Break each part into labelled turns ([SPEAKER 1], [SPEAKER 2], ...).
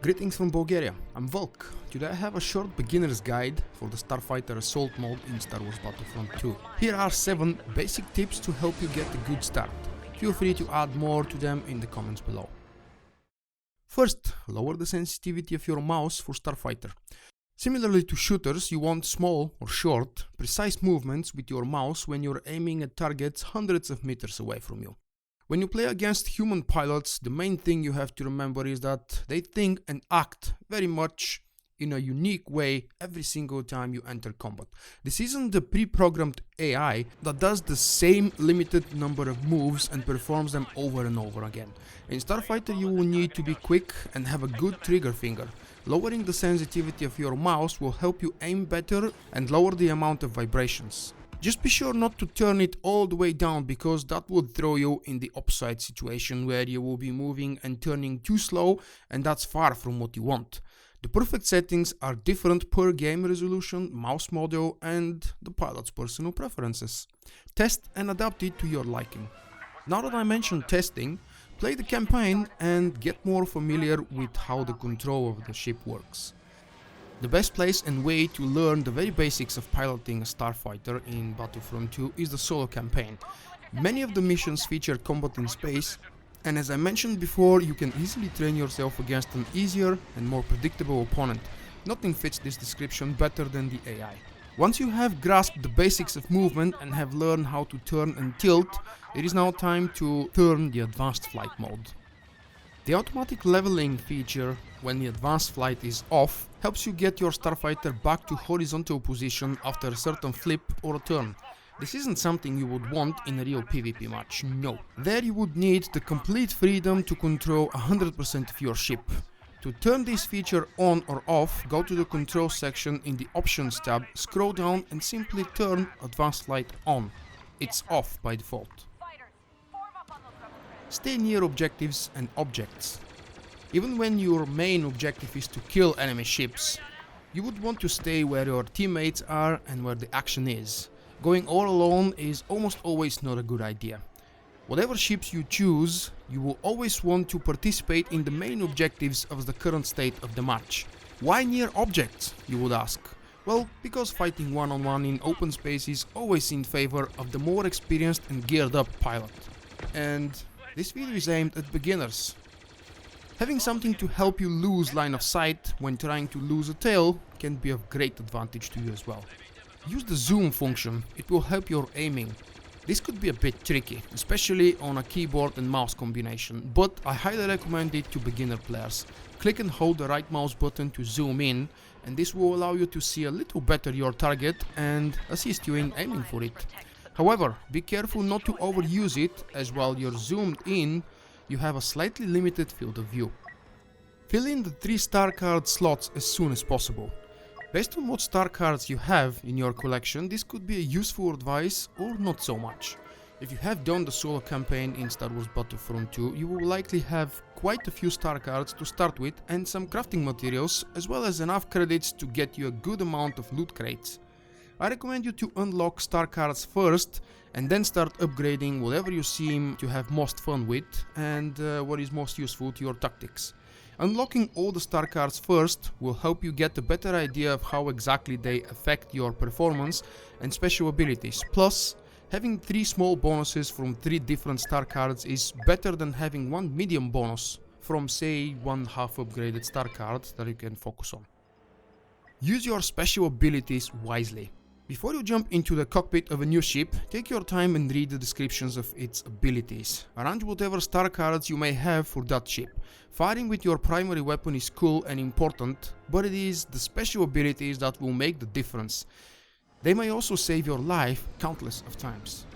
[SPEAKER 1] Greetings from Bulgaria, I'm Vulkk. Today I have a short beginner's guide for the Starfighter Assault mode in Star Wars Battlefront 2. Here are 7 basic tips to help you get a good start. Feel free to add more to them in the comments below. First, lower the sensitivity of your mouse for Starfighter. Similarly to shooters, you want small or short, precise movements with your mouse when you're aiming at targets hundreds of meters away from you. When you play against human pilots, the main thing you have to remember is that they think and act very much in a unique way every single time you enter combat. This isn't the pre-programmed AI that does the same limited number of moves and performs them over and over again. In Starfighter you will need to be quick and have a good trigger finger. Lowering the sensitivity of your mouse will help you aim better and lower the amount of vibrations. Just be sure not to turn it all the way down, because that would throw you in the opposite situation where you will be moving and turning too slow, and that's far from what you want. The perfect settings are different per game resolution, mouse model and the pilot's personal preferences. Test and adapt it to your liking. Now that I mentioned testing, play the campaign and get more familiar with how the control of the ship works. The best place and way to learn the very basics of piloting a starfighter in Battlefront 2 is the solo campaign. Many of the missions feature combat in space, and as I mentioned before, you can easily train yourself against an easier and more predictable opponent. Nothing fits this description better than the AI. Once you have grasped the basics of movement and have learned how to turn and tilt, it is now time to turn the advanced flight mode. The automatic leveling feature when the advanced flight is off helps you get your starfighter back to horizontal position after a certain flip or a turn. This isn't something you would want in a real PvP match, no. There you would need the complete freedom to control 100% of your ship. To turn this feature on or off, go to the control section in the options tab, scroll down and simply turn advanced flight on. It's off by default. Stay near objectives and objects. Even when your main objective is to kill enemy ships, you would want to stay where your teammates are and where the action is. Going all alone is almost always not a good idea. Whatever ships you choose, you will always want to participate in the main objectives of the current state of the match. Why near objects, you would ask? Well, because fighting one-on-one in open space is always in favor of the more experienced and geared up pilot. And this video is aimed at beginners. Having something to help you lose line of sight when trying to lose a tail can be of great advantage to you as well. Use the zoom function, it will help your aiming. This could be a bit tricky, especially on a keyboard and mouse combination, but I highly recommend it to beginner players. Click and hold the right mouse button to zoom in, and this will allow you to see a little better your target and assist you in aiming for it. However, be careful not to overuse it, as while you're zoomed in, you have a slightly limited field of view. Fill in the 3 star card slots as soon as possible. Based on what star cards you have in your collection, this could be a useful advice or not so much. If you have done the solo campaign in Star Wars Battlefront 2, you will likely have quite a few star cards to start with and some crafting materials, as well as enough credits to get you a good amount of loot crates. I recommend you to unlock star cards first and then start upgrading whatever you seem to have most fun with and what is most useful to your tactics. Unlocking all the star cards first will help you get a better idea of how exactly they affect your performance and special abilities. Plus, having 3 small bonuses from 3 different star cards is better than having 1 medium bonus from, say, 1 half upgraded star card that you can focus on. Use your special abilities wisely. Before you jump into the cockpit of a new ship, take your time and read the descriptions of its abilities. Arrange whatever star cards you may have for that ship. Firing with your primary weapon is cool and important, but it is the special abilities that will make the difference. They may also save your life countless of times.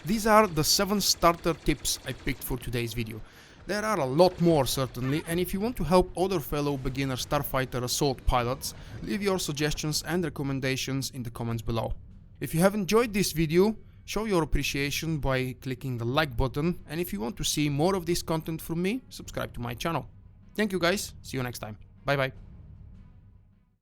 [SPEAKER 1] These are the 7 starter tips I picked for today's video. There are a lot more certainly, and if you want to help other fellow beginner Starfighter Assault pilots, leave your suggestions and recommendations in the comments below. If you have enjoyed this video, show your appreciation by clicking the like button, and if you want to see more of this content from me, subscribe to my channel. Thank you guys, see you next time, bye bye.